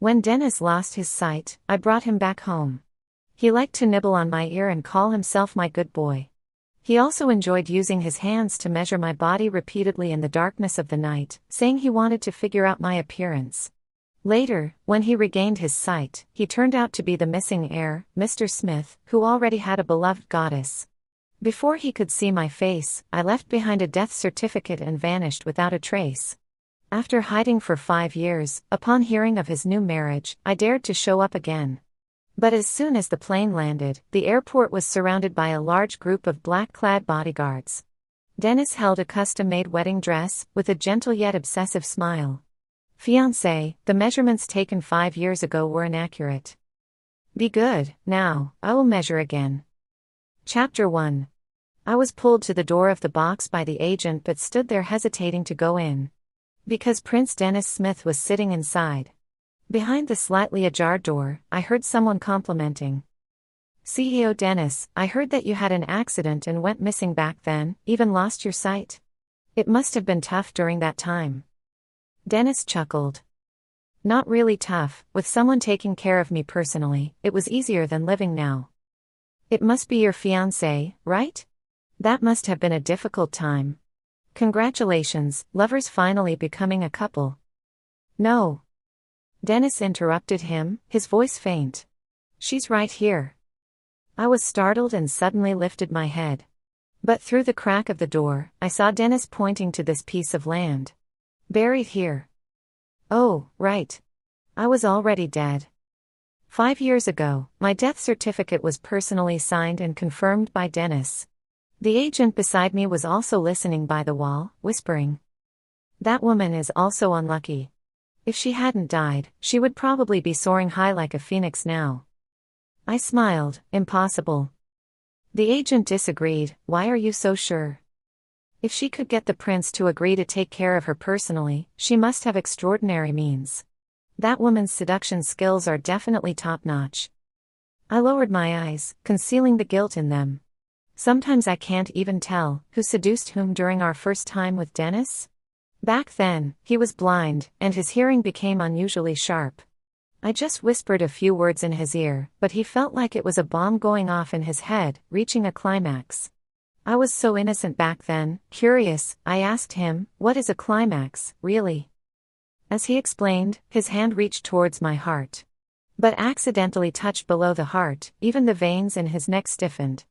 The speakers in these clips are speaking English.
When Dennis lost his sight, I brought him back home. He liked to nibble on my ear and call himself my good boy. He also enjoyed using his hands to measure my body repeatedly in the darkness of the night, saying he wanted to figure out my appearance. Later, when he regained his sight, he turned out to be the missing heir, Mr. Smith, who already had a beloved goddess. Before he could see my face, I left behind a death certificate and vanished without a trace. After hiding for 5 years, upon hearing of his new marriage, I dared to show up again. But as soon as the plane landed, the airport was surrounded by a large group of black-clad bodyguards. Dennis held a custom-made wedding dress, with a gentle yet obsessive smile. "Fiancé, the measurements taken 5 years ago were inaccurate. Be good, now, I will measure again." Chapter 1. I was pulled to the door of the box by the agent but stood there hesitating to go in. Because Prince Dennis Smith was sitting inside. Behind the slightly ajar door, I heard someone complimenting. "CEO Dennis, I heard that you had an accident and went missing back then, even lost your sight. It must have been tough during that time." Dennis chuckled. "Not really tough, with someone taking care of me personally, it was easier than living now." "It must be your fiancé, right? That must have been a difficult time. Congratulations, lovers finally becoming a couple." "No." Dennis interrupted him, his voice faint. "She's right here." I was startled and suddenly lifted my head. But through the crack of the door, I saw Dennis pointing to this piece of land. "Buried here." "Oh, right. I was already dead. 5 years ago, my death certificate was personally signed and confirmed by Dennis." The agent beside me was also listening by the wall, whispering. "That woman is also unlucky. If she hadn't died, she would probably be soaring high like a phoenix now." I smiled. "Impossible." The agent disagreed. "Why are you so sure?" "If she could get the prince to agree to take care of her personally, she must have extraordinary means. That woman's seduction skills are definitely top-notch." I lowered my eyes, concealing the guilt in them. Sometimes I can't even tell who seduced whom during our first time with Dennis. Back then, he was blind, and his hearing became unusually sharp. I just whispered a few words in his ear, but he felt like it was a bomb going off in his head, reaching a climax. I was so innocent back then, curious. I asked him, "What is a climax, really?" As he explained, his hand reached towards my heart. But accidentally touched below the heart, even the veins in his neck stiffened.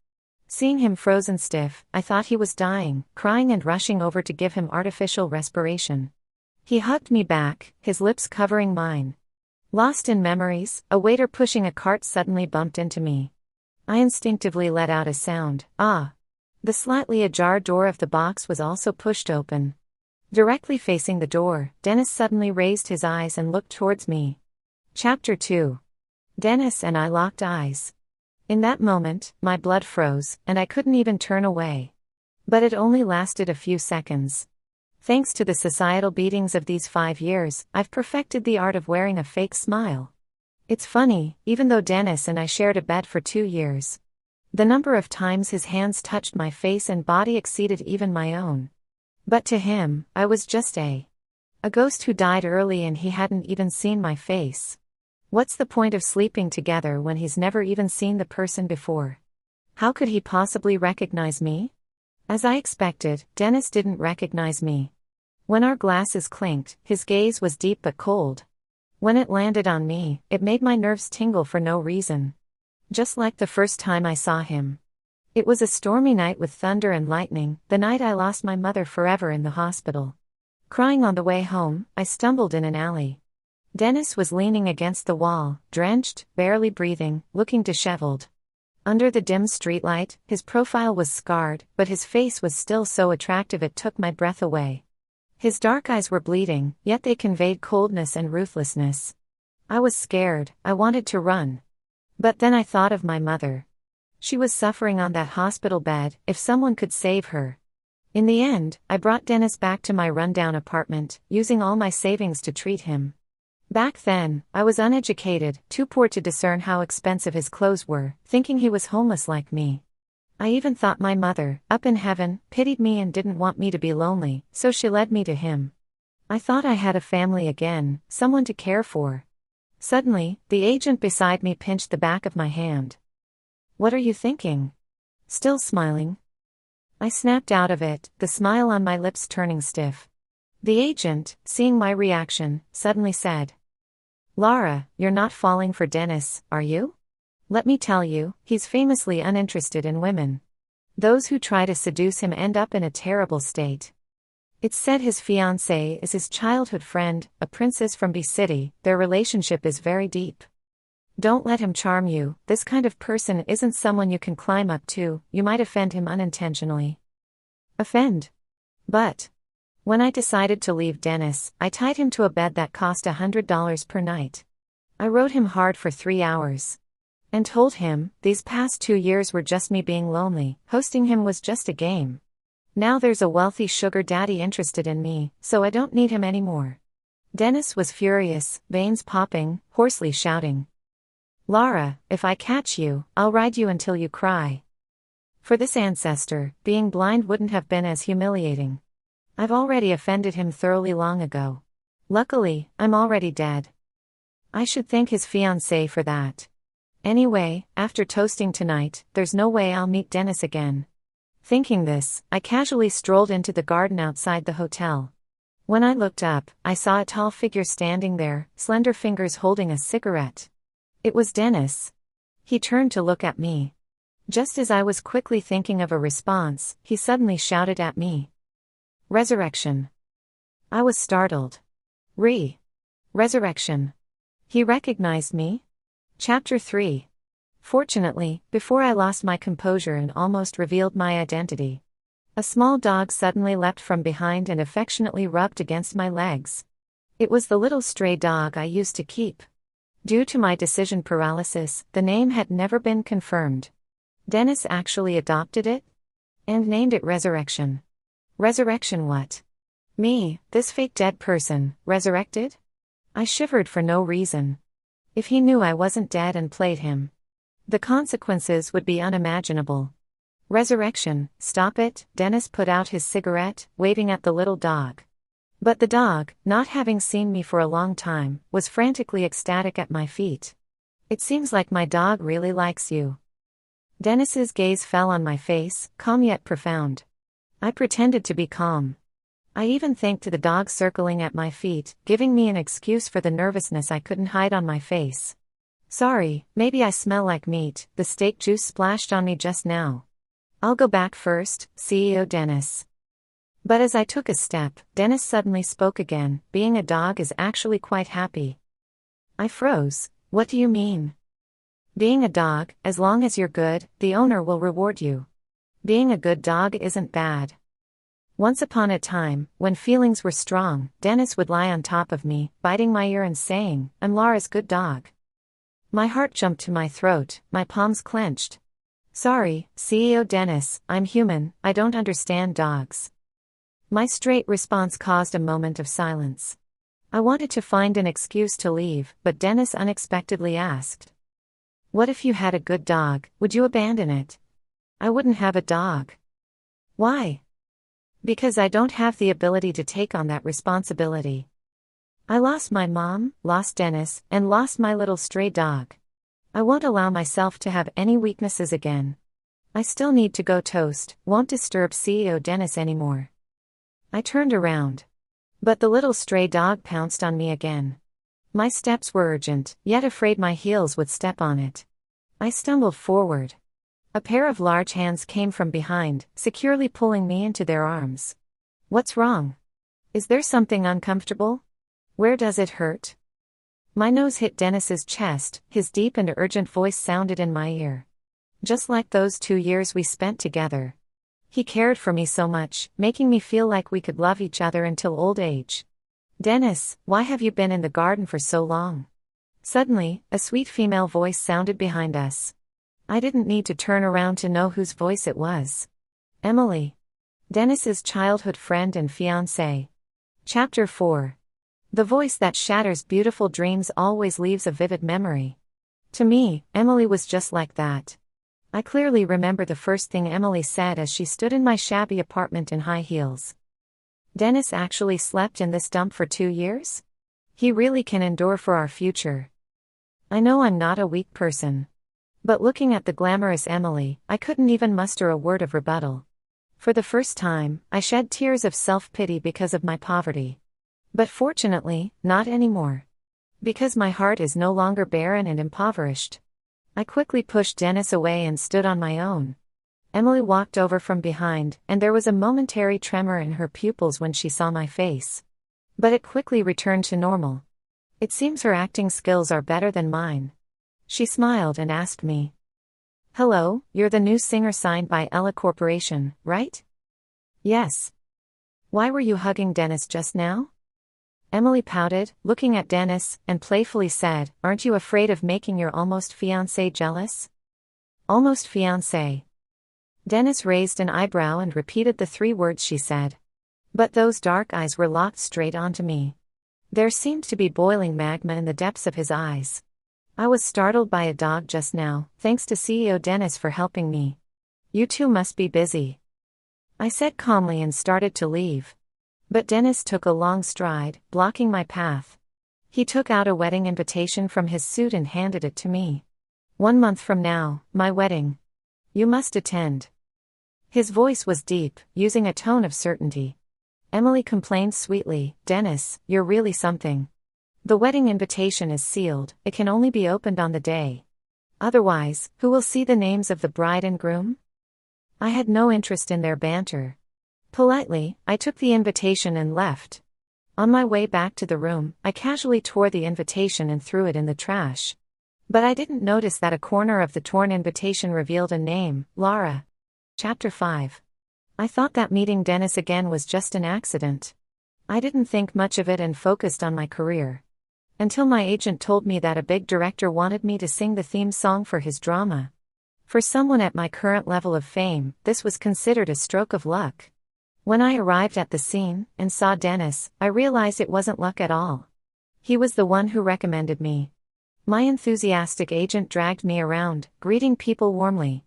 Seeing him frozen stiff, I thought he was dying, crying and rushing over to give him artificial respiration. He hugged me back, his lips covering mine. Lost in memories, a waiter pushing a cart suddenly bumped into me. I instinctively let out a sound, "Ah!" The slightly ajar door of the box was also pushed open. Directly facing the door, Dennis suddenly raised his eyes and looked towards me. Chapter 2. Dennis and I locked eyes. In that moment, my blood froze, and I couldn't even turn away. But it only lasted a few seconds. Thanks to the societal beatings of these 5 years, I've perfected the art of wearing a fake smile. It's funny, even though Dennis and I shared a bed for 2 years. The number of times his hands touched my face and body exceeded even my own. But to him, I was just a ghost who died early and he hadn't even seen my face. What's the point of sleeping together when he's never even seen the person before? How could he possibly recognize me? As I expected, Dennis didn't recognize me. When our glasses clinked, his gaze was deep but cold. When it landed on me, it made my nerves tingle for no reason. Just like the first time I saw him. It was a stormy night with thunder and lightning, the night I lost my mother forever in the hospital. Crying on the way home, I stumbled in an alley. Dennis was leaning against the wall, drenched, barely breathing, looking disheveled. Under the dim streetlight, his profile was scarred, but his face was still so attractive it took my breath away. His dark eyes were bleeding, yet they conveyed coldness and ruthlessness. I was scared, I wanted to run. But then I thought of my mother. She was suffering on that hospital bed, if someone could save her. In the end, I brought Dennis back to my rundown apartment, using all my savings to treat him. Back then, I was uneducated, too poor to discern how expensive his clothes were, thinking he was homeless like me. I even thought my mother, up in heaven, pitied me and didn't want me to be lonely, so she led me to him. I thought I had a family again, someone to care for. Suddenly, the agent beside me pinched the back of my hand. "What are you thinking?" Still smiling. I snapped out of it, the smile on my lips turning stiff. The agent, seeing my reaction, suddenly said, "Lara, you're not falling for Dennis, are you? Let me tell you, he's famously uninterested in women. Those who try to seduce him end up in a terrible state. It's said his fiancée is his childhood friend, a princess from B City. Their relationship is very deep. Don't let him charm you. This kind of person isn't someone you can climb up to. You might offend him unintentionally." Offend? But when I decided to leave Dennis, I tied him to a bed that cost $100 per night. I rode him hard for 3 hours. And told him, these past 2 years were just me being lonely, hosting him was just a game. Now there's a wealthy sugar daddy interested in me, so I don't need him anymore. Dennis was furious, veins popping, hoarsely shouting, "Lara, if I catch you, I'll ride you until you cry." For this ancestor, being blind wouldn't have been as humiliating. I've already offended him thoroughly long ago. Luckily, I'm already dead. I should thank his fiancée for that. Anyway, after toasting tonight, there's no way I'll meet Dennis again. Thinking this, I casually strolled into the garden outside the hotel. When I looked up, I saw a tall figure standing there, slender fingers holding a cigarette. It was Dennis. He turned to look at me. Just as I was quickly thinking of a response, he suddenly shouted at me, "Resurrection." I was startled. Resurrection. He recognized me? Chapter 3. Fortunately, before I lost my composure and almost revealed my identity, a small dog suddenly leapt from behind and affectionately rubbed against my legs. It was the little stray dog I used to keep. Due to my decision paralysis, the name had never been confirmed. Dennis actually adopted it? And named it Resurrection. Resurrection what? Me, this fake dead person, resurrected? I shivered for no reason. If he knew I wasn't dead and played him, the consequences would be unimaginable. Resurrection, stop it. Dennis put out his cigarette, waving at the little dog. But the dog, not having seen me for a long time, was frantically ecstatic at my feet. "It seems like my dog really likes you." Dennis's gaze fell on my face, calm yet profound. I pretended to be calm. I even thanked the dog circling at my feet, giving me an excuse for the nervousness I couldn't hide on my face. "Sorry, maybe I smell like meat, the steak juice splashed on me just now. I'll go back first, CEO Dennis." But as I took a step, Dennis suddenly spoke again. "Being a dog is actually quite happy." I froze. "What do you mean?" "Being a dog, as long as you're good, the owner will reward you. Being a good dog isn't bad." Once upon a time, when feelings were strong, Dennis would lie on top of me, biting my ear and saying, "I'm Lara's good dog." My heart jumped to my throat, my palms clenched. "Sorry, CEO Dennis, I'm human, I don't understand dogs." My straight response caused a moment of silence. I wanted to find an excuse to leave, but Dennis unexpectedly asked, "What if you had a good dog, would you abandon it?" "I wouldn't have a dog." "Why?" "Because I don't have the ability to take on that responsibility. I lost my mom, lost Dennis, and lost my little stray dog. I won't allow myself to have any weaknesses again. I still need to go toast, won't disturb CEO Dennis anymore." I turned around. But the little stray dog pounced on me again. My steps were urgent, yet afraid my heels would step on it. I stumbled forward. A pair of large hands came from behind, securely pulling me into their arms. "What's wrong? Is there something uncomfortable? Where does it hurt?" My nose hit Dennis's chest, his deep and urgent voice sounded in my ear. Just like those 2 years we spent together. He cared for me so much, making me feel like we could love each other until old age. "Dennis, why have you been in the garden for so long?" Suddenly, a sweet female voice sounded behind us. I didn't need to turn around to know whose voice it was. Emily. Dennis's childhood friend and fiancée. Chapter 4. The voice that shatters beautiful dreams always leaves a vivid memory. To me, Emily was just like that. I clearly remember the first thing Emily said as she stood in my shabby apartment in high heels. "Dennis actually slept in this dump for 2 years? He really can endure for our future." I know I'm not a weak person. But looking at the glamorous Emily, I couldn't even muster a word of rebuttal. For the first time, I shed tears of self-pity because of my poverty. But fortunately, not anymore. Because my heart is no longer barren and impoverished. I quickly pushed Dennis away and stood on my own. Emily walked over from behind, and there was a momentary tremor in her pupils when she saw my face. But it quickly returned to normal. It seems her acting skills are better than mine. She smiled and asked me, "Hello, you're the new singer signed by Ella Corporation, right?" "Yes." "Why were you hugging Dennis just now?" Emily pouted, looking at Dennis, and playfully said, "Aren't you afraid of making your almost fiancé jealous?" "Almost fiancé." Dennis raised an eyebrow and repeated the 3 words she said. But those dark eyes were locked straight onto me. There seemed to be boiling magma in the depths of his eyes. I was startled by a dog just now, thanks to CEO Dennis for helping me. "You two must be busy," I said calmly and started to leave. But Dennis took a long stride, blocking my path. He took out a wedding invitation from his suit and handed it to me. "1 month from now, my wedding. You must attend." His voice was deep, using a tone of certainty. Emily complained sweetly, "Dennis, you're really something. The wedding invitation is sealed, it can only be opened on the day. Otherwise, who will see the names of the bride and groom?" I had no interest in their banter. Politely, I took the invitation and left. On my way back to the room, I casually tore the invitation and threw it in the trash. But I didn't notice that a corner of the torn invitation revealed a name, Lara. Chapter 5. I thought that meeting Dennis again was just an accident. I didn't think much of it and focused on my career. Until my agent told me that a big director wanted me to sing the theme song for his drama. For someone at my current level of fame, this was considered a stroke of luck. When I arrived at the scene and saw Dennis, I realized it wasn't luck at all. He was the one who recommended me. My enthusiastic agent dragged me around, greeting people warmly.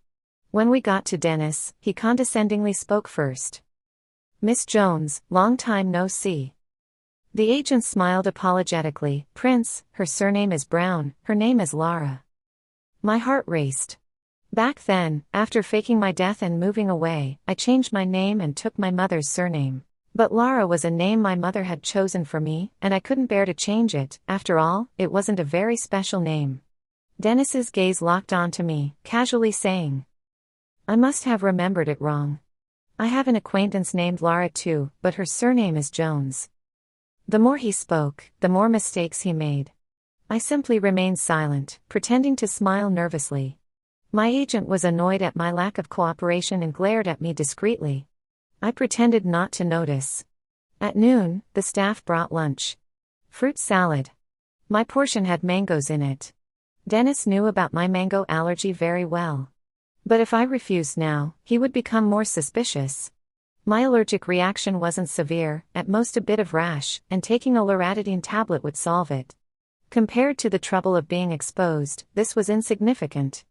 When we got to Dennis, he condescendingly spoke first. "Miss Jones, long time no see." The agent smiled apologetically. "Prince, her surname is Brown, her name is Lara." My heart raced. Back then, after faking my death and moving away, I changed my name and took my mother's surname. But Lara was a name my mother had chosen for me, and I couldn't bear to change it. After all, it wasn't a very special name. Dennis's gaze locked onto me, casually saying, "I must have remembered it wrong. I have an acquaintance named Lara too, but her surname is Jones." The more he spoke, the more mistakes he made. I simply remained silent, pretending to smile nervously. My agent was annoyed at my lack of cooperation and glared at me discreetly. I pretended not to notice. At noon, the staff brought lunch. Fruit salad. My portion had mangoes in it. Dennis knew about my mango allergy very well. But if I refused now, he would become more suspicious. My allergic reaction wasn't severe, at most a bit of rash, and taking a loratadine tablet would solve it. Compared to the trouble of being exposed, this was insignificant.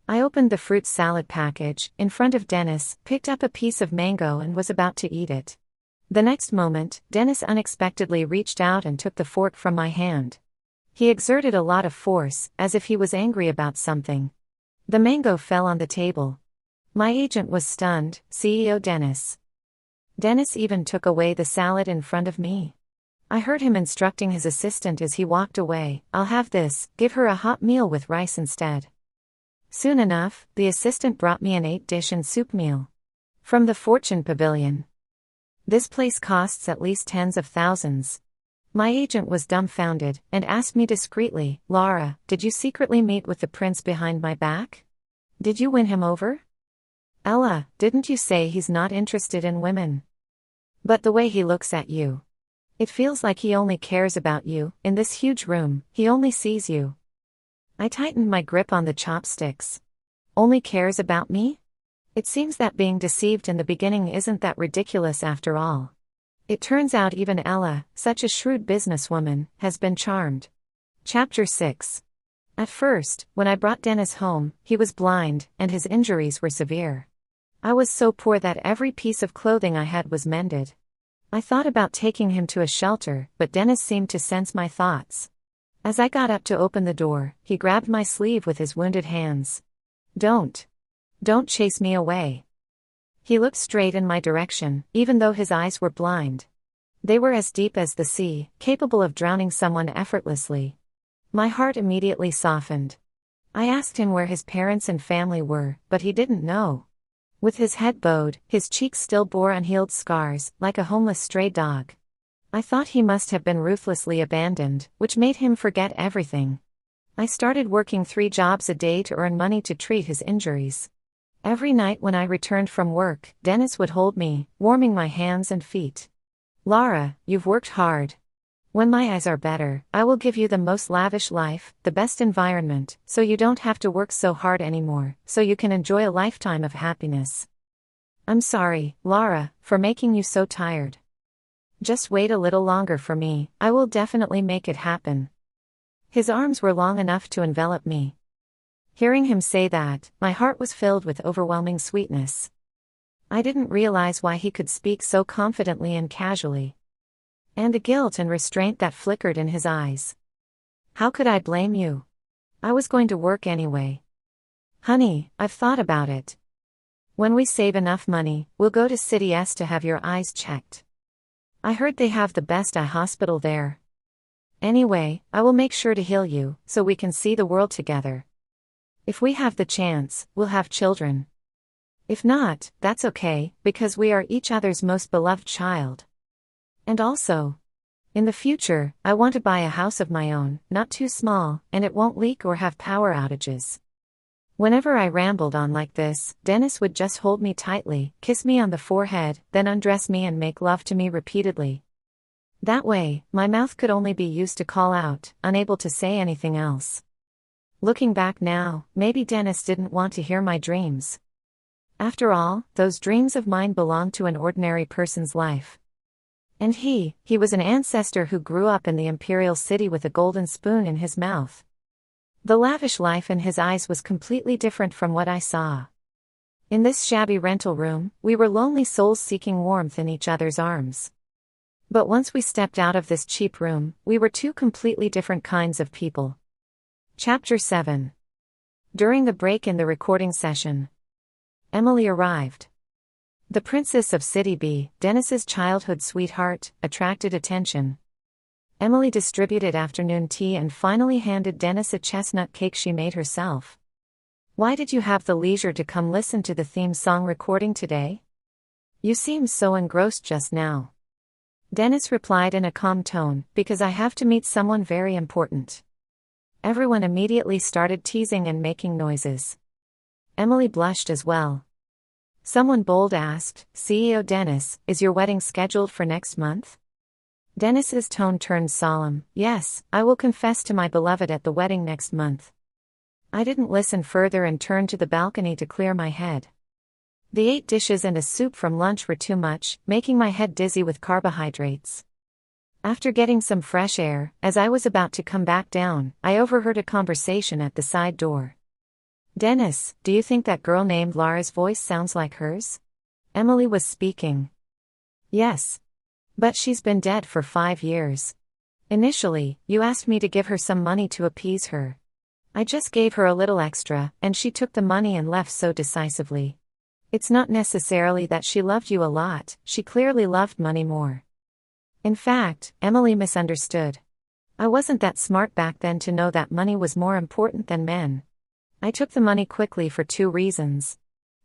I opened the fruit salad package, in front of Dennis, picked up a piece of mango and was about to eat it. The next moment, Dennis unexpectedly reached out and took the fork from my hand. He exerted a lot of force, as if he was angry about something. The mango fell on the table. My agent was stunned, CEO Dennis. Dennis even took away the salad in front of me. I heard him instructing his assistant as he walked away, "I'll have this, give her a hot meal with rice instead." Soon enough, the assistant brought me an 8-dish and soup meal. From the Fortune Pavilion. This place costs at least tens of thousands. My agent was dumbfounded, and asked me discreetly, "Lara, did you secretly meet with the prince behind my back? Did you win him over?" "Ella, didn't you say he's not interested in women? But the way he looks at you. It feels like he only cares about you. In this huge room, he only sees you." I tightened my grip on the chopsticks. "Only cares about me?" It seems that being deceived in the beginning isn't that ridiculous after all. It turns out even Ella, such a shrewd businesswoman, has been charmed. Chapter 6. At first, when I brought Dennis home, he was blind, and his injuries were severe. I was so poor that every piece of clothing I had was mended. I thought about taking him to a shelter, but Dennis seemed to sense my thoughts. As I got up to open the door, he grabbed my sleeve with his wounded hands. Don't chase me away. He looked straight in my direction, even though his eyes were blind. They were as deep as the sea, capable of drowning someone effortlessly. My heart immediately softened. I asked him where his parents and family were, but he didn't know. With his head bowed, his cheeks still bore unhealed scars, like a homeless stray dog. I thought he must have been ruthlessly abandoned, which made him forget everything. I started working 3 jobs a day to earn money to treat his injuries. Every night when I returned from work, Dennis would hold me, warming my hands and feet. Lara, you've worked hard. When my eyes are better, I will give you the most lavish life, the best environment, so you don't have to work so hard anymore, so you can enjoy a lifetime of happiness. I'm sorry, Lara, for making you so tired. Just wait a little longer for me, I will definitely make it happen. His arms were long enough to envelop me. Hearing him say that, my heart was filled with overwhelming sweetness. I didn't realize why he could speak so confidently and casually. And the guilt and restraint that flickered in his eyes. How could I blame you? I was going to work anyway. Honey, I've thought about it. When we save enough money, we'll go to City S to have your eyes checked. I heard they have the best eye hospital there. Anyway, I will make sure to heal you, so we can see the world together. If we have the chance, we'll have children. If not, that's okay, because we are each other's most beloved child. And also, in the future, I want to buy a house of my own, not too small, and it won't leak or have power outages. Whenever I rambled on like this, Dennis would just hold me tightly, kiss me on the forehead, then undress me and make love to me repeatedly. That way, my mouth could only be used to call out, unable to say anything else. Looking back now, maybe Dennis didn't want to hear my dreams. After all, those dreams of mine belonged to an ordinary person's life. And he was an ancestor who grew up in the imperial city with a golden spoon in his mouth. The lavish life in his eyes was completely different from what I saw. In this shabby rental room, we were lonely souls seeking warmth in each other's arms. But once we stepped out of this cheap room, we were 2 completely different kinds of people. Chapter 7. During the break in the recording session, Emily arrived. The princess of City B, Dennis's childhood sweetheart, attracted attention. Emily distributed afternoon tea and finally handed Dennis a chestnut cake she made herself. Why did you have the leisure to come listen to the theme song recording today? You seemed so engrossed just now. Dennis replied in a calm tone, because I have to meet someone very important. Everyone immediately started teasing and making noises. Emily blushed as well. Someone bold asked, CEO Dennis, is your wedding scheduled for next month? Dennis's tone turned solemn. Yes, I will confess to my beloved at the wedding next month. I didn't listen further and turned to the balcony to clear my head. The 8 dishes and a soup from lunch were too much, making my head dizzy with carbohydrates. After getting some fresh air, as I was about to come back down, I overheard a conversation at the side door. Dennis, do you think that girl named Lara's voice sounds like hers? Emily was speaking. Yes. But she's been dead for 5 years. Initially, you asked me to give her some money to appease her. I just gave her a little extra, and she took the money and left so decisively. It's not necessarily that she loved you a lot, she clearly loved money more. In fact, Emily misunderstood. I wasn't that smart back then to know that money was more important than men. I took the money quickly for 2 reasons.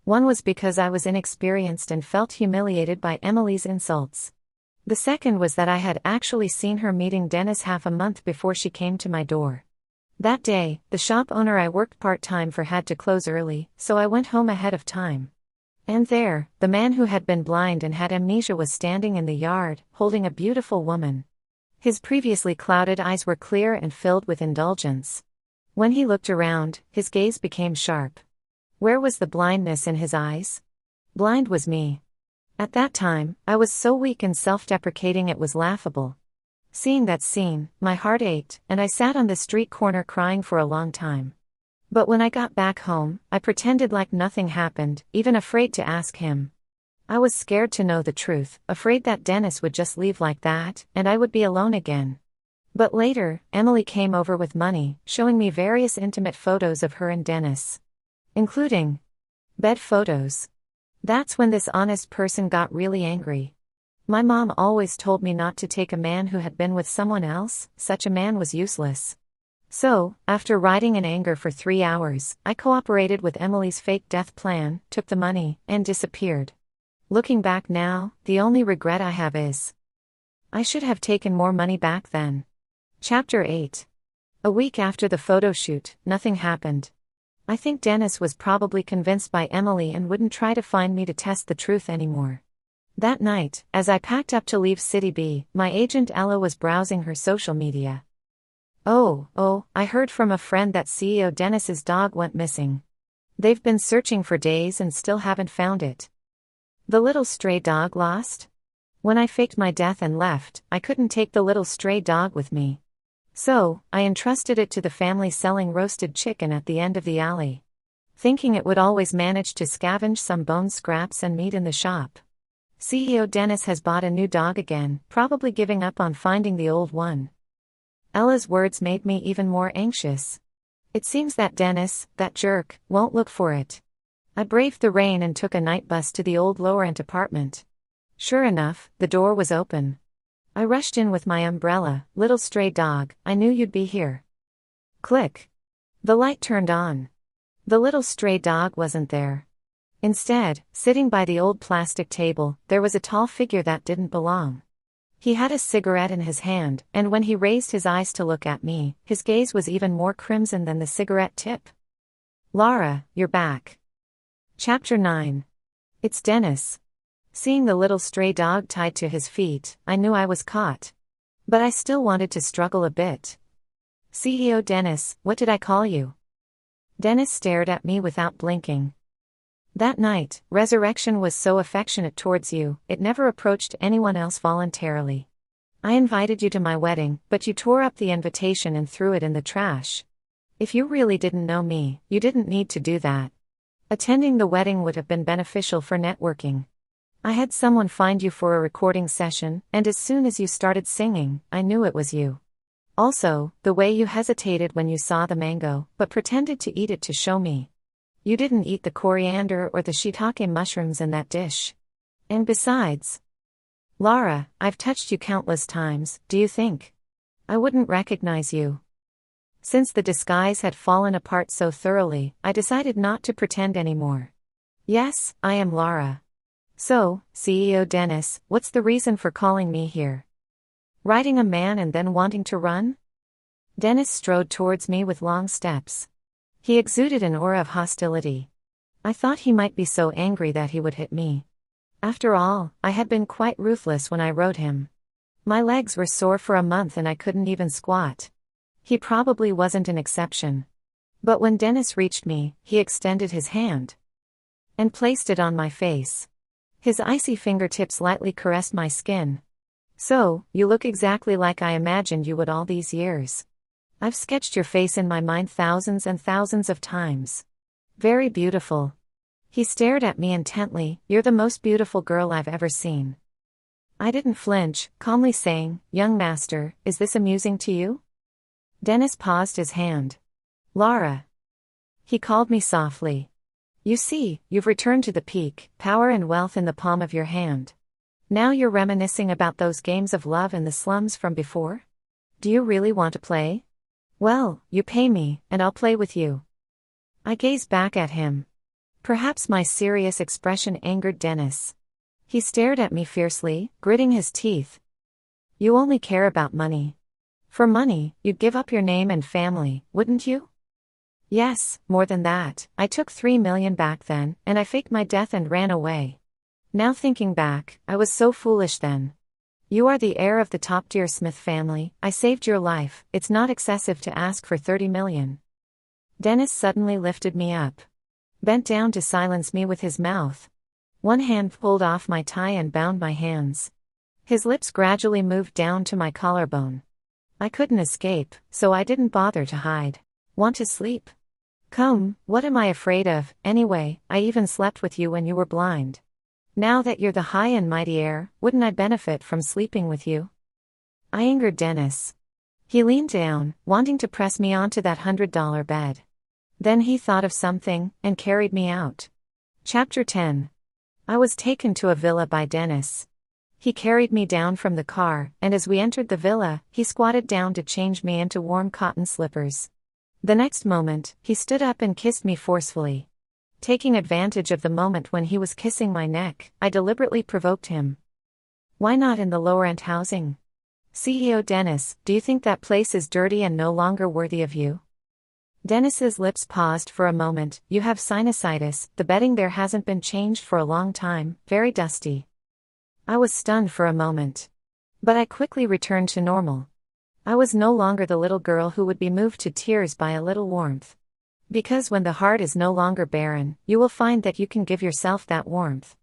One was because I was inexperienced and felt humiliated by Emily's insults. The second was that I had actually seen her meeting Dennis half a month before she came to my door. That day, the shop owner I worked part-time for had to close early, so I went home ahead of time. And there, the man who had been blind and had amnesia was standing in the yard, holding a beautiful woman. His previously clouded eyes were clear and filled with indulgence. When he looked around, his gaze became sharp. Where was the blindness in his eyes? Blind was me. At that time, I was so weak and self-deprecating it was laughable. Seeing that scene, my heart ached, and I sat on the street corner crying for a long time. But when I got back home, I pretended like nothing happened, even afraid to ask him. I was scared to know the truth, afraid that Dennis would just leave like that, and I would be alone again. But later, Emily came over with money, showing me various intimate photos of her and Dennis, including bed photos. That's when this honest person got really angry. My mom always told me not to take a man who had been with someone else, such a man was useless. So, after writing in anger for 3 hours, I cooperated with Emily's fake death plan, took the money, and disappeared. Looking back now, the only regret I have is I should have taken more money back then. Chapter 8. A week after the photo shoot, nothing happened. I think Dennis was probably convinced by Emily and wouldn't try to find me to test the truth anymore. That night, as I packed up to leave City B, my agent Ella was browsing her social media. Oh, I heard from a friend that CEO Dennis's dog went missing. They've been searching for days and still haven't found it. The little stray dog lost? When I faked my death and left, I couldn't take the little stray dog with me. So, I entrusted it to the family selling roasted chicken at the end of the alley, thinking it would always manage to scavenge some bone scraps and meat in the shop. CEO Dennis has bought a new dog again, probably giving up on finding the old one. Ella's words made me even more anxious. It seems that Dennis, that jerk, won't look for it. I braved the rain and took a night bus to the old lower-end apartment. Sure enough, the door was open. I rushed in with my umbrella. Little stray dog, I knew you'd be here. Click. The light turned on. The little stray dog wasn't there. Instead, sitting by the old plastic table, there was a tall figure that didn't belong. He had a cigarette in his hand, and when he raised his eyes to look at me, his gaze was even more crimson than the cigarette tip. Lara, you're back. Chapter 9. It's Dennis. Seeing the little stray dog tied to his feet, I knew I was caught. But I still wanted to struggle a bit. CEO Dennis, what did I call you? Dennis stared at me without blinking. That night, Resurrection was so affectionate towards you, it never approached anyone else voluntarily. I invited you to my wedding, but you tore up the invitation and threw it in the trash. If you really didn't know me, you didn't need to do that. Attending the wedding would have been beneficial for networking. I had someone find you for a recording session, and as soon as you started singing, I knew it was you. Also, the way you hesitated when you saw the mango, but pretended to eat it to show me. You didn't eat the coriander or the shiitake mushrooms in that dish. And besides, Lara, I've touched you countless times, do you think I wouldn't recognize you? Since the disguise had fallen apart so thoroughly, I decided not to pretend anymore. Yes, I am Lara. So, CEO Dennis, what's the reason for calling me here? Riding a man and then wanting to run? Dennis strode towards me with long steps. He exuded an aura of hostility. I thought he might be so angry that he would hit me. After all, I had been quite ruthless when I rode him. My legs were sore for a month and I couldn't even squat. He probably wasn't an exception. But when Dennis reached me, he extended his hand and placed it on my face. His icy fingertips lightly caressed my skin. So, you look exactly like I imagined you would all these years. I've sketched your face in my mind thousands and thousands of times. Very beautiful. He stared at me intently. You're the most beautiful girl I've ever seen. I didn't flinch, calmly saying, Young master, is this amusing to you? Dennis paused his hand. Lara. He called me softly. You see, you've returned to the peak, power and wealth in the palm of your hand. Now you're reminiscing about those games of love in the slums from before? Do you really want to play? Well, you pay me, and I'll play with you. I gazed back at him. Perhaps my serious expression angered Dennis. He stared at me fiercely, gritting his teeth. You only care about money. For money, you'd give up your name and family, wouldn't you? Yes, more than that. I took 3 million back then, and I faked my death and ran away. Now thinking back, I was so foolish then. You are the heir of the top-tier Smith family. I saved your life. It's not excessive to ask for 30 million. Dennis suddenly lifted me up, bent down to silence me with his mouth. One hand pulled off my tie and bound my hands. His lips gradually moved down to my collarbone. I couldn't escape, so I didn't bother to hide. Want to sleep? Come, what am I afraid of? Anyway, I even slept with you when you were blind. Now that you're the high and mighty heir, wouldn't I benefit from sleeping with you? I angered Dennis. He leaned down, wanting to press me onto that $100 bed. Then he thought of something, and carried me out. Chapter 10. I was taken to a villa by Dennis. He carried me down from the car, and as we entered the villa, he squatted down to change me into warm cotton slippers. The next moment, he stood up and kissed me forcefully. Taking advantage of the moment when he was kissing my neck, I deliberately provoked him. Why not in the lower-end housing? CEO Dennis, do you think that place is dirty and no longer worthy of you? Dennis's lips paused for a moment. You have sinusitis, the bedding there hasn't been changed for a long time, very dusty. I was stunned for a moment. But I quickly returned to normal. I was no longer the little girl who would be moved to tears by a little warmth. Because when the heart is no longer barren, you will find that you can give yourself that warmth.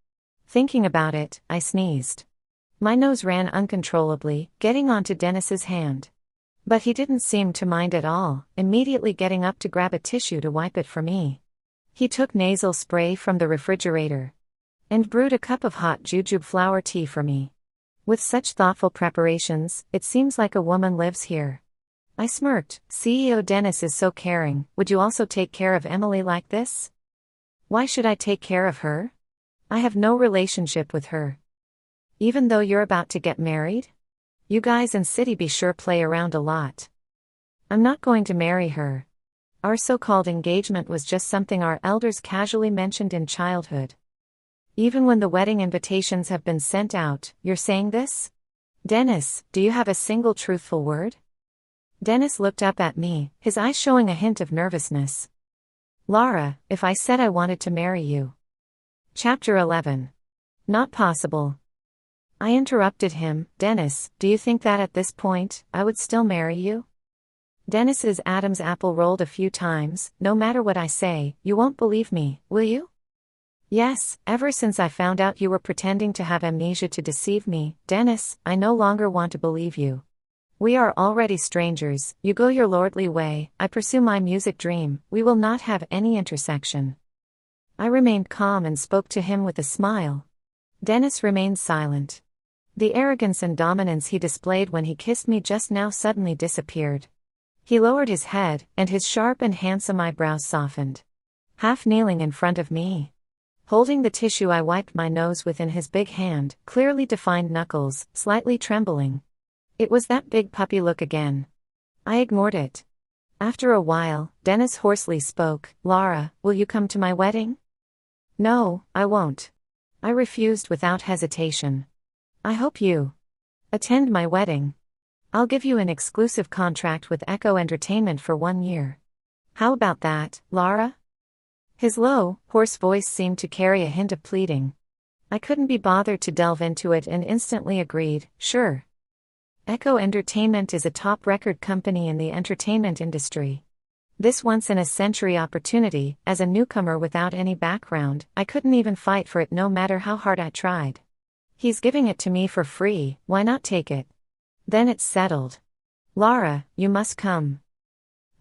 Thinking about it, I sneezed. My nose ran uncontrollably, getting onto Dennis's hand. But he didn't seem to mind at all, immediately getting up to grab a tissue to wipe it for me. He took nasal spray from the refrigerator and brewed a cup of hot jujube flower tea for me. With such thoughtful preparations, it seems like a woman lives here. I smirked. CEO Dennis is so caring. Would you also take care of Emily like this? Why should I take care of her? I have no relationship with her. Even though you're about to get married? You guys in city be sure play around a lot. I'm not going to marry her. Our so-called engagement was just something our elders casually mentioned in childhood. Even when the wedding invitations have been sent out, you're saying this? Dennis, do you have a single truthful word? Dennis looked up at me, his eyes showing a hint of nervousness. Lara, if I said I wanted to marry you. Chapter 11. Not possible. I interrupted him. Dennis, do you think that at this point, I would still marry you? Dennis's Adam's apple rolled a few times. No matter what I say, you won't believe me, will you? Yes, ever since I found out you were pretending to have amnesia to deceive me, Dennis, I no longer want to believe you. We are already strangers. You go your lordly way, I pursue my music dream. We will not have any intersection. I remained calm and spoke to him with a smile. Dennis remained silent. The arrogance and dominance he displayed when he kissed me just now suddenly disappeared. He lowered his head, and his sharp and handsome eyebrows softened. Half kneeling in front of me, holding the tissue, I wiped my nose within his big hand, clearly defined knuckles, slightly trembling. It was that big puppy look again. I ignored it. After a while, Dennis hoarsely spoke. Lara, will you come to my wedding? No, I won't. I refused without hesitation. I hope you attend my wedding. I'll give you an exclusive contract with Echo Entertainment for 1 year. How about that, Lara? His low, hoarse voice seemed to carry a hint of pleading. I couldn't be bothered to delve into it and instantly agreed, sure. Echo Entertainment is a top record company in the entertainment industry. This once-in-a-century opportunity, as a newcomer without any background, I couldn't even fight for it no matter how hard I tried. He's giving it to me for free, why not take it? Then it's settled. Lara, you must come.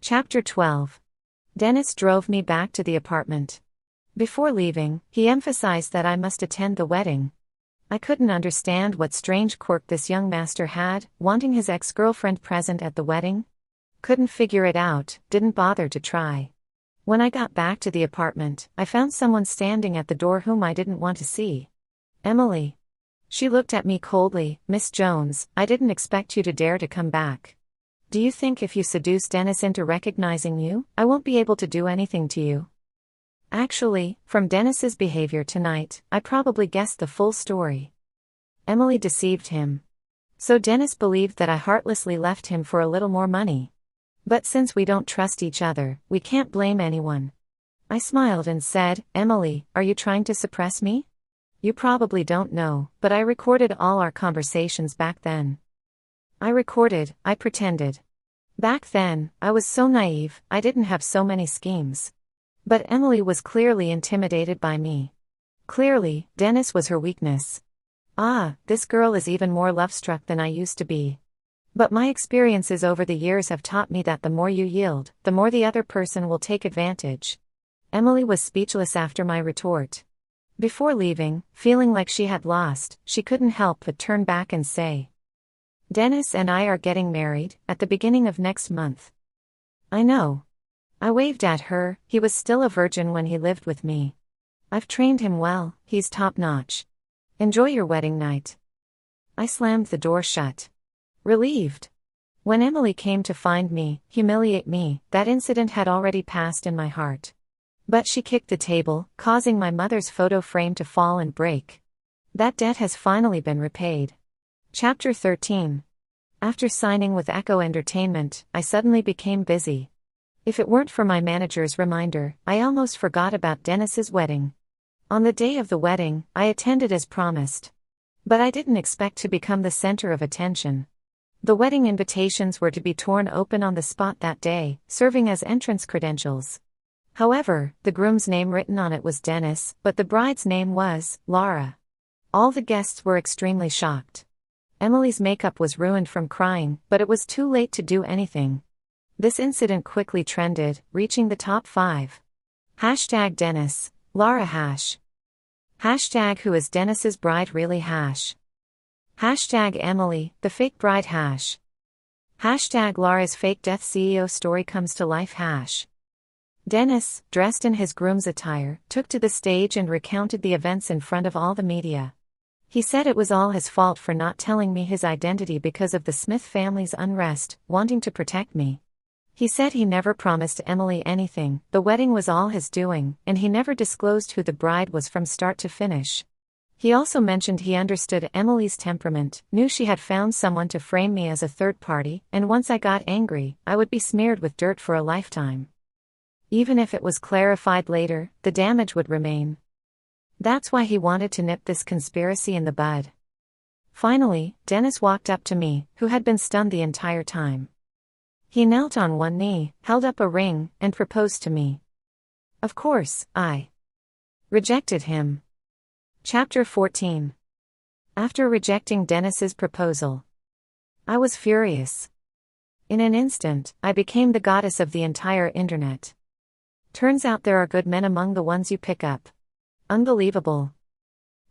Chapter 12. Dennis drove me back to the apartment. Before leaving, he emphasized that I must attend the wedding. I couldn't understand what strange quirk this young master had, wanting his ex-girlfriend present at the wedding. Couldn't figure it out, didn't bother to try. When I got back to the apartment, I found someone standing at the door whom I didn't want to see. Emily. She looked at me coldly. Miss Jones, I didn't expect you to dare to come back. Do you think if you seduce Dennis into recognizing you, I won't be able to do anything to you? Actually, from Dennis's behavior tonight, I probably guessed the full story. Emily deceived him. So Dennis believed that I heartlessly left him for a little more money. But since we don't trust each other, we can't blame anyone. I smiled and said, Emily, are you trying to suppress me? You probably don't know, but I recorded all our conversations back then. I pretended. Back then, I was so naive, I didn't have so many schemes. But Emily was clearly intimidated by me. Clearly, Dennis was her weakness. This girl is even more love-struck than I used to be. But my experiences over the years have taught me that the more you yield, the more the other person will take advantage. Emily was speechless after my retort. Before leaving, feeling like she had lost, she couldn't help but turn back and say, Dennis and I are getting married at the beginning of next month. I know. I waved at her. He was still a virgin when he lived with me. I've trained him well, he's top-notch. Enjoy your wedding night. I slammed the door shut. Relieved. When Emily came to find me, humiliate me, that incident had already passed in my heart. But she kicked the table, causing my mother's photo frame to fall and break. That debt has finally been repaid. Chapter 13. After signing with Echo Entertainment, I suddenly became busy. If it weren't for my manager's reminder, I almost forgot about Dennis's wedding. On the day of the wedding, I attended as promised. But I didn't expect to become the center of attention. The wedding invitations were to be torn open on the spot that day, serving as entrance credentials. However, the groom's name written on it was Dennis, but the bride's name was Laura. All the guests were extremely shocked. Emily's makeup was ruined from crying, but it was too late to do anything. This incident quickly trended, reaching the top 5. Hashtag Dennis, Laura hash. Hashtag who is Dennis's bride really hash. Hashtag Emily, the fake bride hash. Hashtag Laura's fake death CEO story comes to life hash. Dennis, dressed in his groom's attire, took to the stage and recounted the events in front of all the media. He said it was all his fault for not telling me his identity because of the Smith family's unrest, wanting to protect me. He said he never promised Emily anything, the wedding was all his doing, and he never disclosed who the bride was from start to finish. He also mentioned he understood Emily's temperament, knew she had found someone to frame me as a third party, and once I got angry, I would be smeared with dirt for a lifetime. Even if it was clarified later, the damage would remain. That's why he wanted to nip this conspiracy in the bud. Finally, Dennis walked up to me, who had been stunned the entire time. He knelt on one knee, held up a ring, and proposed to me. Of course, I rejected him. Chapter 14. After rejecting Dennis's proposal, I was furious. In an instant, I became the goddess of the entire internet. Turns out there are good men among the ones you pick up. Unbelievable.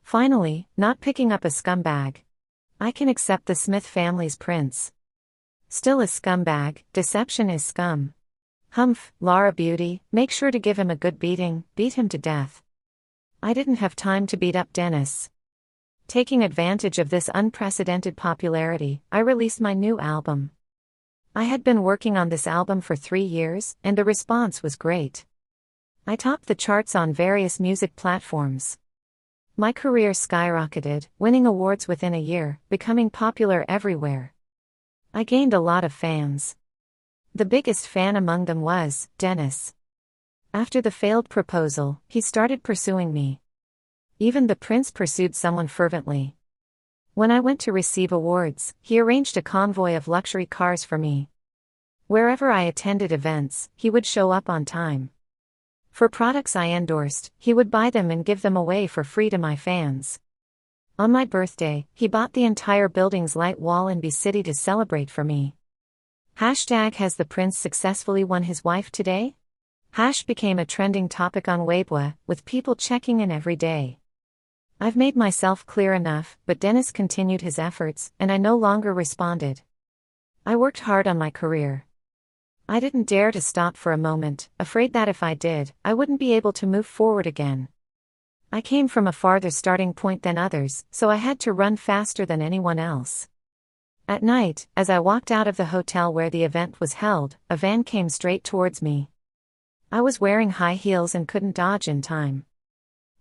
Finally, not picking up a scumbag. I can accept the Smith family's prince. Still a scumbag, deception is scum. Humph, Laura Beauty, make sure to give him a good beating, beat him to death. I didn't have time to beat up Dennis. Taking advantage of this unprecedented popularity, I released my new album. I had been working on this album for 3 years, and the response was great. I topped the charts on various music platforms. My career skyrocketed, winning awards within a year, becoming popular everywhere. I gained a lot of fans. The biggest fan among them was Dennis. After the failed proposal, he started pursuing me. Even the prince pursued someone fervently. When I went to receive awards, he arranged a convoy of luxury cars for me. Wherever I attended events, he would show up on time. For products I endorsed, he would buy them and give them away for free to my fans. On my birthday, he bought the entire building's light wall in B-City to celebrate for me. Hashtag has the prince successfully won his wife today? Hash became a trending topic on Weibo, with people checking in every day. I've made myself clear enough, but Dennis continued his efforts, and I no longer responded. I worked hard on my career. I didn't dare to stop for a moment, afraid that if I did, I wouldn't be able to move forward again. I came from a farther starting point than others, so I had to run faster than anyone else. At night, as I walked out of the hotel where the event was held, a van came straight towards me. I was wearing high heels and couldn't dodge in time.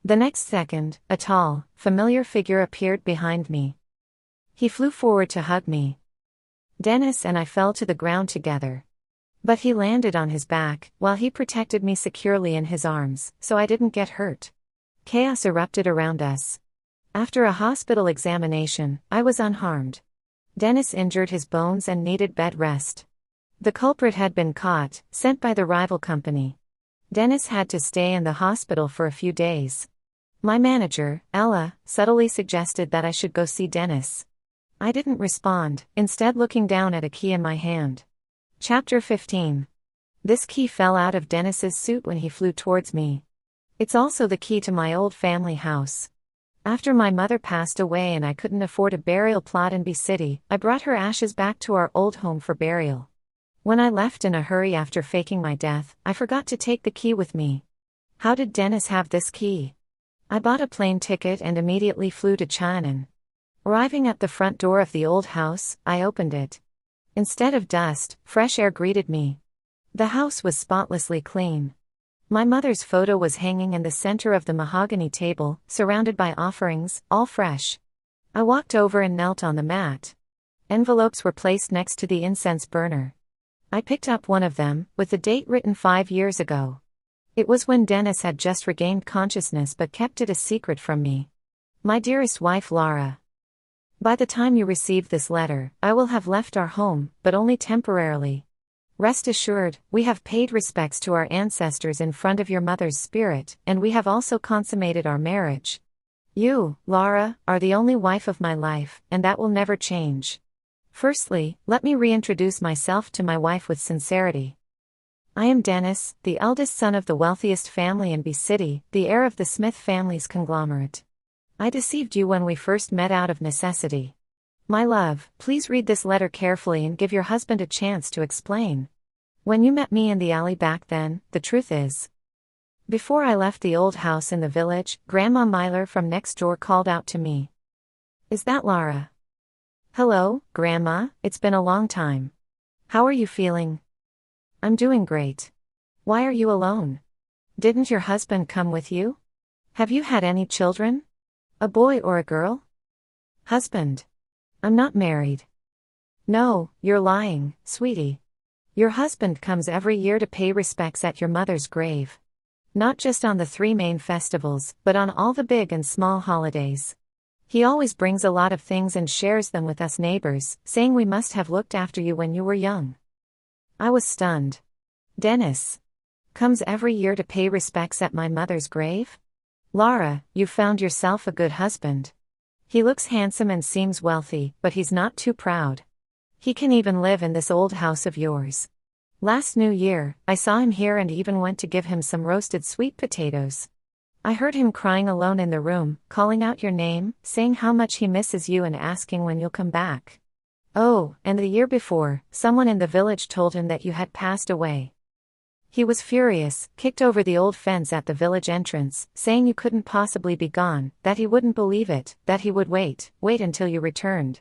The next second, a tall, familiar figure appeared behind me. He flew forward to hug me. Dennis and I fell to the ground together. But he landed on his back, while he protected me securely in his arms, so I didn't get hurt. Chaos erupted around us. After a hospital examination, I was unharmed. Dennis injured his bones and needed bed rest. The culprit had been caught, sent by the rival company. Dennis had to stay in the hospital for a few days. My manager, Ella, subtly suggested that I should go see Dennis. I didn't respond, instead looking down at a key in my hand. Chapter 15. This key fell out of Dennis's suit when he flew towards me. It's also the key to my old family house. After my mother passed away and I couldn't afford a burial plot in B City, I brought her ashes back to our old home for burial. When I left in a hurry after faking my death, I forgot to take the key with me. How did Dennis have this key? I bought a plane ticket and immediately flew to China. Arriving at the front door of the old house, I opened it. Instead of dust, fresh air greeted me. The house was spotlessly clean. My mother's photo was hanging in the center of the mahogany table, surrounded by offerings, all fresh. I walked over and knelt on the mat. Envelopes were placed next to the incense burner. I picked up one of them, with the date written 5 years ago. It was when Dennis had just regained consciousness but kept it a secret from me. My dearest wife Laura. By the time you receive this letter, I will have left our home, but only temporarily. Rest assured, we have paid respects to our ancestors in front of your mother's spirit, and we have also consummated our marriage. You, Laura, are the only wife of my life, and that will never change. Firstly, let me reintroduce myself to my wife with sincerity. I am Dennis, the eldest son of the wealthiest family in B City, the heir of the Smith family's conglomerate. I deceived you when we first met out of necessity. My love, please read this letter carefully and give your husband a chance to explain. When you met me in the alley back then, the truth is. Before I left the old house in the village, Grandma Myler from next door called out to me. Is that Laura? Hello, Grandma, it's been a long time. How are you feeling? I'm doing great. Why are you alone? Didn't your husband come with you? Have you had any children? A boy or a girl? Husband. I'm not married. No, you're lying, sweetie. Your husband comes every year to pay respects at your mother's grave. Not just on the 3 main festivals, but on all the big and small holidays. He always brings a lot of things and shares them with us neighbors, saying we must have looked after you when you were young. I was stunned. Dennis comes every year to pay respects at my mother's grave? Laura, you found yourself a good husband. He looks handsome and seems wealthy, but he's not too proud. He can even live in this old house of yours. Last New Year, I saw him here and even went to give him some roasted sweet potatoes. I heard him crying alone in the room, calling out your name, saying how much he misses you and asking when you'll come back. Oh, and the year before, someone in the village told him that you had passed away. He was furious, kicked over the old fence at the village entrance, saying you couldn't possibly be gone, that he wouldn't believe it, that he would wait until you returned.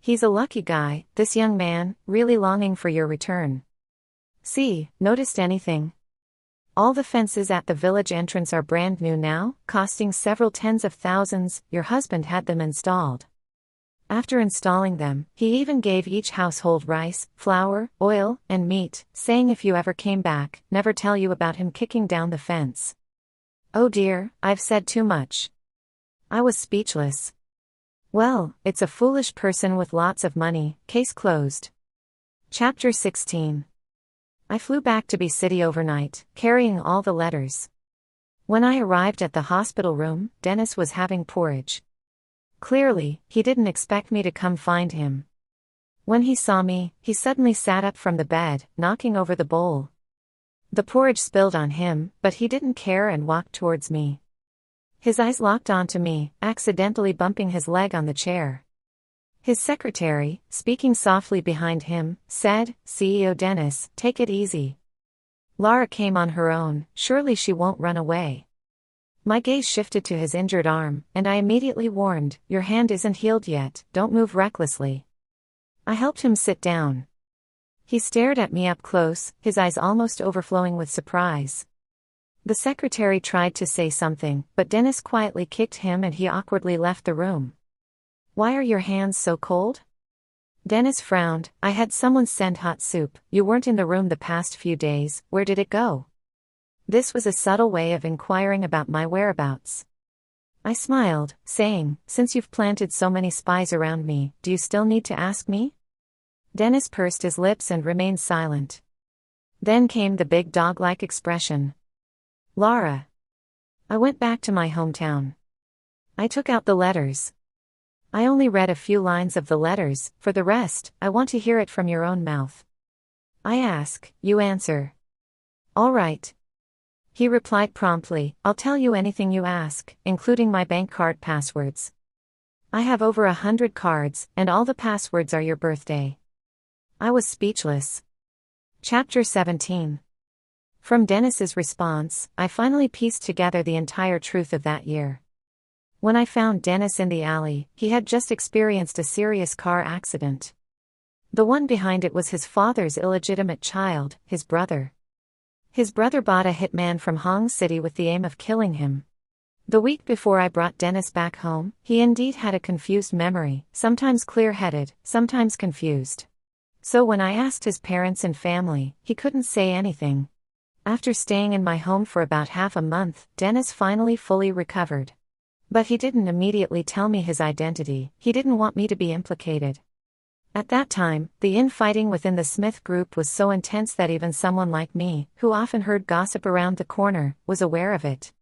He's a lucky guy, this young man, really longing for your return. See, noticed anything? All the fences at the village entrance are brand new now, costing several tens of thousands. Your husband had them installed. After installing them, he even gave each household rice, flour, oil, and meat, saying if you ever came back, never tell you about him kicking down the fence. Oh dear, I've said too much. I was speechless. Well, it's a foolish person with lots of money, case closed. Chapter 16. I flew back to B City overnight, carrying all the letters. When I arrived at the hospital room, Dennis was having porridge. Clearly, he didn't expect me to come find him. When he saw me, he suddenly sat up from the bed, knocking over the bowl. The porridge spilled on him, but he didn't care and walked towards me. His eyes locked onto me, accidentally bumping his leg on the chair. His secretary, speaking softly behind him, said, CEO Dennis, take it easy. Laura came on her own, surely she won't run away. My gaze shifted to his injured arm, and I immediately warned, your hand isn't healed yet, don't move recklessly. I helped him sit down. He stared at me up close, his eyes almost overflowing with surprise. The secretary tried to say something, but Dennis quietly kicked him and he awkwardly left the room. Why are your hands so cold? Dennis frowned. I had someone send hot soup. You weren't in the room the past few days, where did it go? This was a subtle way of inquiring about my whereabouts. I smiled, saying, since you've planted so many spies around me, do you still need to ask me? Dennis pursed his lips and remained silent. Then came the big dog-like expression. Laura. I went back to my hometown. I took out the letters. I only read a few lines of the letters, for the rest, I want to hear it from your own mouth. I ask, you answer. All right. He replied promptly, "I'll tell you anything you ask, including my bank card passwords. I have over 100 cards, and all the passwords are your birthday." I was speechless. Chapter 17. From Dennis's response, I finally pieced together the entire truth of that year. When I found Dennis in the alley, he had just experienced a serious car accident. The one behind it was his father's illegitimate child, his brother. His brother bought a hitman from Hong City with the aim of killing him. The week before I brought Dennis back home, he indeed had a confused memory, sometimes clear-headed, sometimes confused. So when I asked his parents and family, he couldn't say anything. After staying in my home for about half a month, Dennis finally fully recovered. But he didn't immediately tell me his identity. He didn't want me to be implicated. At that time, the infighting within the Smith group was so intense that even someone like me, who often heard gossip around the corner, was aware of it.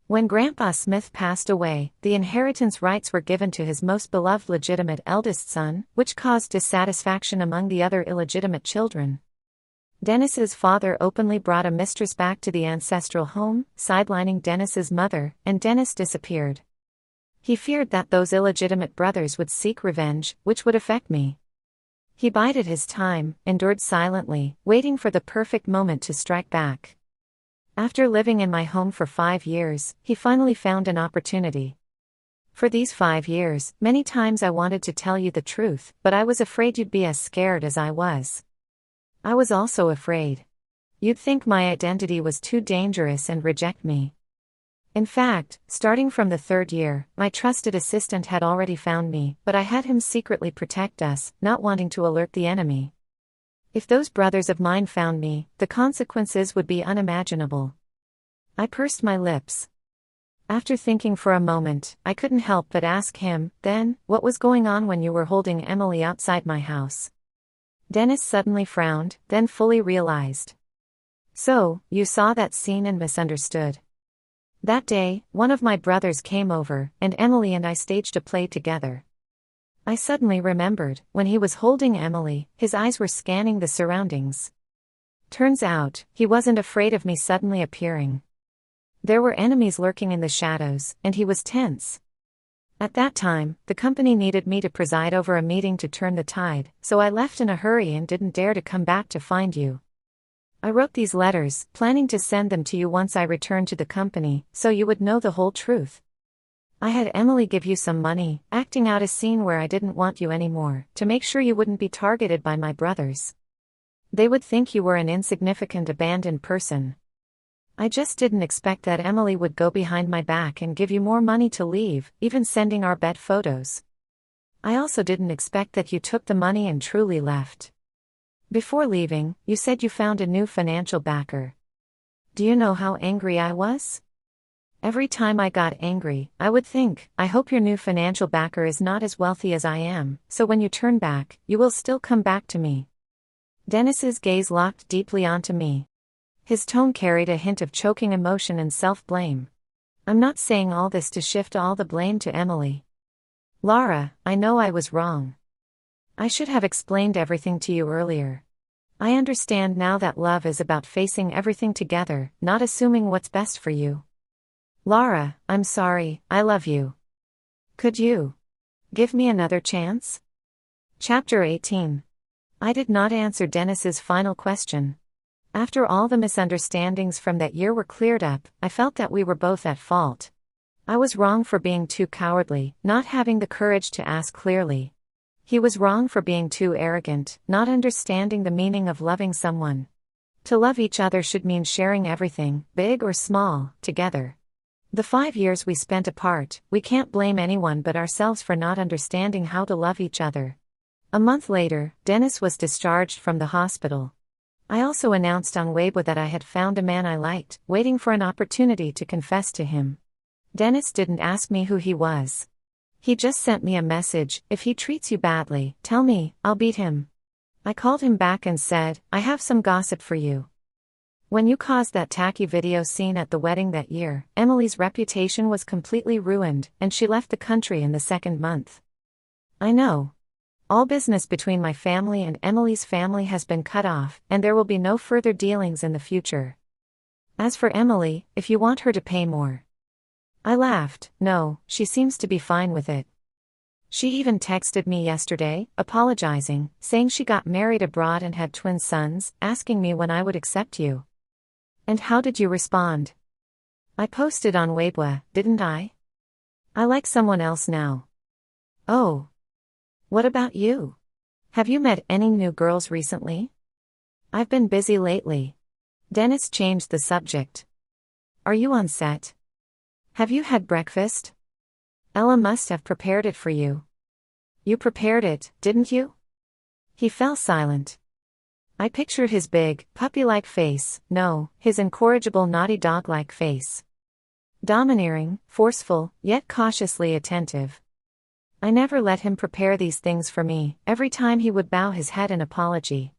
When Grandpa Smith passed away, the inheritance rights were given to his most beloved legitimate eldest son, which caused dissatisfaction among the other illegitimate children. Dennis's father openly brought a mistress back to the ancestral home, sidelining Dennis's mother, and Dennis disappeared. He feared that those illegitimate brothers would seek revenge, which would affect me. He bided his time, endured silently, waiting for the perfect moment to strike back. After living in my home for 5 years, he finally found an opportunity. For these 5 years, many times I wanted to tell you the truth, but I was afraid you'd be as scared as I was. I was also afraid you'd think my identity was too dangerous and reject me. In fact, starting from the 3rd year, my trusted assistant had already found me, but I had him secretly protect us, not wanting to alert the enemy. If those brothers of mine found me, the consequences would be unimaginable. I pursed my lips. After thinking for a moment, I couldn't help but ask him, "Then, what was going on when you were holding Emily outside my house?" Dennis suddenly frowned, then fully realized. "So, you saw that scene and misunderstood. That day, one of my brothers came over, and Emily and I staged a play together." I suddenly remembered, when he was holding Emily, his eyes were scanning the surroundings. Turns out, he wasn't afraid of me suddenly appearing. There were enemies lurking in the shadows, and he was tense. At that time, the company needed me to preside over a meeting to turn the tide, so I left in a hurry and didn't dare to come back to find you. I wrote these letters, planning to send them to you once I returned to the company, so you would know the whole truth. I had Emily give you some money, acting out a scene where I didn't want you anymore, to make sure you wouldn't be targeted by my brothers. They would think you were an insignificant abandoned person. I just didn't expect that Emily would go behind my back and give you more money to leave, even sending our bed photos. I also didn't expect that you took the money and truly left. Before leaving, you said you found a new financial backer. Do you know how angry I was? Every time I got angry, I would think, I hope your new financial backer is not as wealthy as I am, so when you turn back, you will still come back to me. Dennis's gaze locked deeply onto me. His tone carried a hint of choking emotion and self-blame. I'm not saying all this to shift all the blame to Emily. Lara, I know I was wrong. I should have explained everything to you earlier. I understand now that love is about facing everything together, not assuming what's best for you. Lara, I'm sorry, I love you. Could you give me another chance? Chapter 18. I did not answer Dennis's final question. After all the misunderstandings from that year were cleared up, I felt that we were both at fault. I was wrong for being too cowardly, not having the courage to ask clearly. He was wrong for being too arrogant, not understanding the meaning of loving someone. To love each other should mean sharing everything, big or small, together. The 5 years we spent apart, we can't blame anyone but ourselves for not understanding how to love each other. A month later, Dennis was discharged from the hospital. I also announced on Weibo that I had found a man I liked, waiting for an opportunity to confess to him. Dennis didn't ask me who he was. He just sent me a message, "If he treats you badly, tell me, I'll beat him." I called him back and said, "I have some gossip for you. When you caused that tacky video scene at the wedding that year, Emily's reputation was completely ruined, and she left the country in the 2nd month. I know. All business between my family and Emily's family has been cut off, and there will be no further dealings in the future. As for Emily, if you want her to pay more. I laughed. No, she seems to be fine with it. She even texted me yesterday, apologizing, saying she got married abroad and had twin sons, asking me when I would accept you. And how did you respond? I posted on Weibo, didn't I? I like someone else now. Oh. What about you? Have you met any new girls recently? I've been busy lately. Dennis changed the subject. Are you on set? Have you had breakfast? Ella must have prepared it for you. You prepared it, didn't you? He fell silent. I pictured his big, puppy-like face, no, his incorrigible naughty dog-like face. Domineering, forceful, yet cautiously attentive. I never let him prepare these things for me. Every time he would bow his head in apology.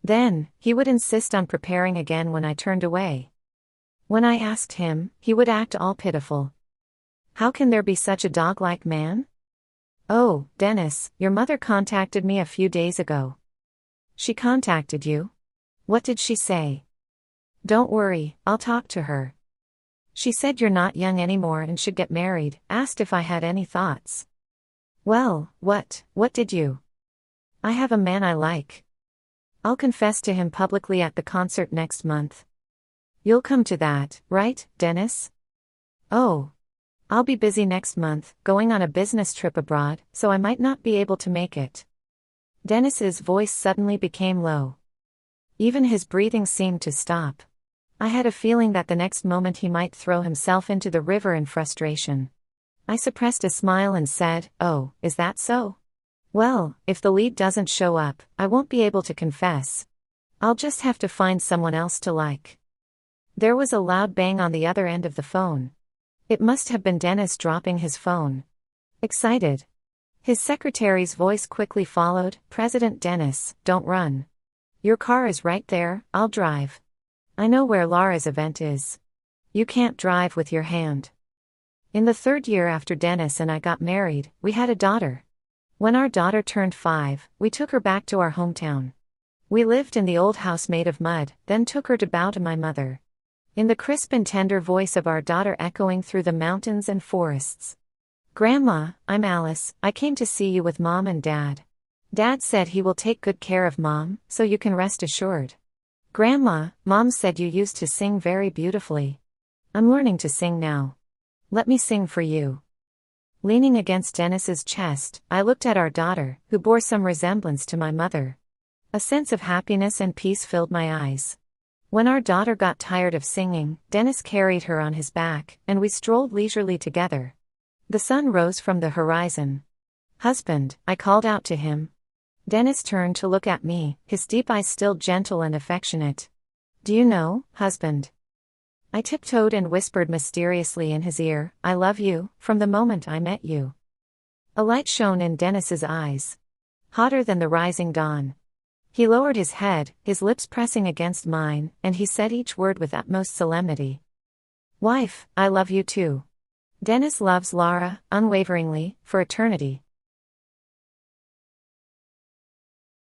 Then, he would insist on preparing again when I turned away. When I asked him, he would act all pitiful. How can there be such a dog-like man? Oh, Dennis, your mother contacted me a few days ago. She contacted you? What did she say? Don't worry, I'll talk to her. She said you're not young anymore and should get married, asked if I had any thoughts. Well, what did you? I have a man I like. I'll confess to him publicly at the concert next month. You'll come to that, right, Dennis? Oh. I'll be busy next month, going on a business trip abroad, so I might not be able to make it. Dennis's voice suddenly became low. Even his breathing seemed to stop. I had a feeling that the next moment he might throw himself into the river in frustration. I suppressed a smile and said, "Oh, is that so? Well, if the lead doesn't show up, I won't be able to confess. I'll just have to find someone else to like." There was a loud bang on the other end of the phone. It must have been Dennis dropping his phone. Excited. His secretary's voice quickly followed, "President Dennis, don't run. Your car is right there, I'll drive. I know where Laura's event is. You can't drive with your hand." In the 3rd year after Dennis and I got married, we had a daughter. When our daughter turned 5, we took her back to our hometown. We lived in the old house made of mud, then took her to bow to my mother. In the crisp and tender voice of our daughter echoing through the mountains and forests. "Grandma, I'm Alice, I came to see you with Mom and Dad. Dad said he will take good care of Mom, so you can rest assured. Grandma, Mom said you used to sing very beautifully. I'm learning to sing now. Let me sing for you." Leaning against Dennis's chest, I looked at our daughter, who bore some resemblance to my mother. A sense of happiness and peace filled my eyes. When our daughter got tired of singing, Dennis carried her on his back, and we strolled leisurely together. The sun rose from the horizon. "Husband," I called out to him. Dennis turned to look at me, his deep eyes still gentle and affectionate. "Do you know, husband?" I tiptoed and whispered mysteriously in his ear, "I love you, from the moment I met you." A light shone in Dennis's eyes. Hotter than the rising dawn. He lowered his head, his lips pressing against mine, and he said each word with utmost solemnity. "Wife, I love you too. Dennis loves Laura, unwaveringly, for eternity."